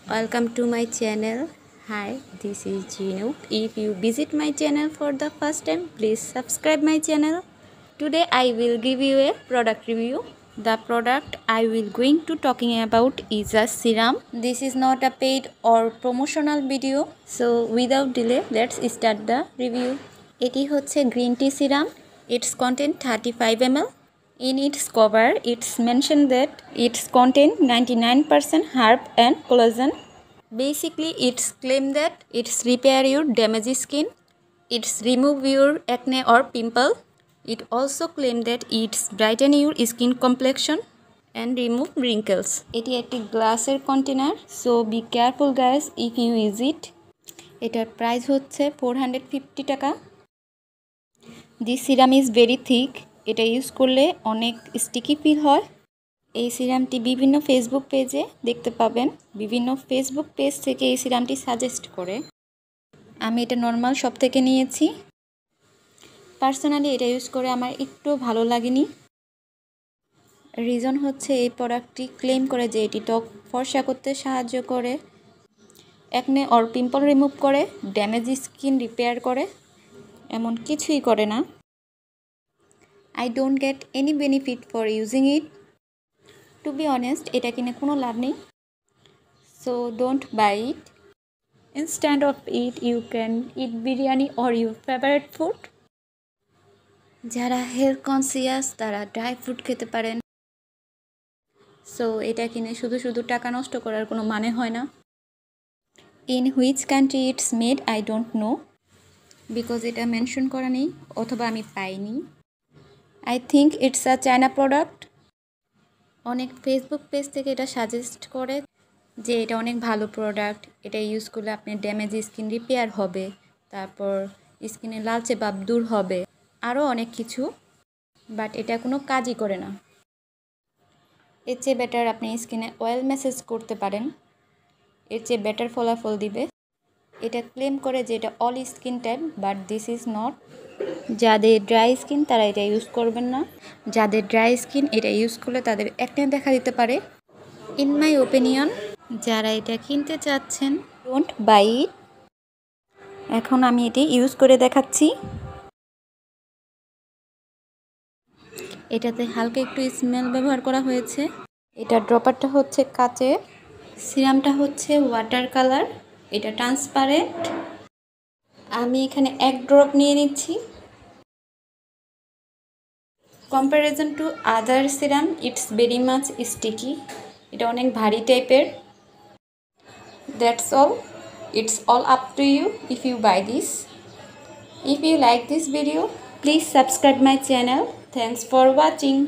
Welcome to my channel. Hi, this is Jhinuk. If you visit my channel for the first time, please subscribe my channel. Today I will give you a product review. The product I will going to talking about is a serum. This is not a paid or promotional video. So without delay, let's start the review. এটি হচ্ছে green tea serum. Its content 35 ml. In its cover, it's mentioned that it's contain 99% herb and collagen. Basically, it's claim that it's repair your damaged skin, it's remove your acne or pimple. It also claim that it's brighten your skin complexion and remove wrinkles. এটি একটি গ্লাসের container, so be careful guys if you use it. এটার price হচ্ছে 450 টাকা. This serum is very thick. এটা use করলে অনেক sticky feel হয়. এই সিরামটি বিভিন্ন ফেসবুক পেজে দেখতে পাবেন. বিভিন্ন ফেসবুক পেজ থেকে এই সিরামটি সাজেস্ট করে. আমি এটা নর্মাল শপ থেকে নিয়েছি. পার্সোনালি এটা ইউজ করে আমার একটু ভালো লাগেনি. রিজন হচ্ছে এই প্রোডাক্টটি ক্লেম করে যে এটি ত্বক ফর্সা করতে সাহায্য করে, একনে অর পিম্পল রিমুভ করে, ড্যামেজ স্কিন রিপেয়ার করে, এমন কিছুই করে না. I don't get any benefit for using it. To be honest, এটা কিনে কোনো লাভ নেই. So don't buy it. Instead of it, you can eat biryani or your favorite food. যারা হেলথ কনসিয়াস তারা ড্রাই ফ্রুট খেতে পারেন. সো এটা কিনে শুধু শুধু টাকা নষ্ট করার কোনো মানে হয় না. In which country it's made, I don't know. Because এটা মেনশন করা নেই অথবা আমি পাইনি. I think it's a China product. অনেক ফেসবুক পেজ থেকে এটা সাজেস্ট করে যে এটা অনেক ভালো প্রোডাক্ট, এটা ইউজ করলে আপনার ড্যামেজ স্কিন রিপেয়ার হবে, তারপর স্কিনে লালচে ভাব দূর হবে, আরও অনেক কিছু. বাট এটা কোনো কাজই করে না. এর চেয়ে বেটার আপনি স্কিনে অয়েল ম্যাসেজ করতে পারেন, এর চেয়ে বেটার ফলাফল দিবে. এটা ক্লেম করে যে এটা all skin type, but this is not. যাদের ড্রাই স্কিন তারা এটা ইউজ করবেন না. যাদের ড্রাই স্কিন এটা ইউজ করলে তাদের একনে দেখা দিতে পারে. ইন মাই ওপিনিয়ন, যারা এটা কিনতে চাচ্ছেন ডোন্ট বাই ইট. এখন আমি এটি ইউজ করে দেখাচ্ছি. এটাতে হালকা একটু স্মেল ব্যবহার করা হয়েছে. এটা ড্রপারটা হচ্ছে কাচের, সিরামটা হচ্ছে ওয়াটার কালার, এটা ট্রান্সপারেন্ট. আমি এখানে এক ড্রপ নিয়ে নিচ্ছি. Comparison to other serum, it's very much sticky. এটা অনেক ভারী টাইপের. That's all. It's all up to you if you buy this. If you like this video, please subscribe my channel. Thanks for watching.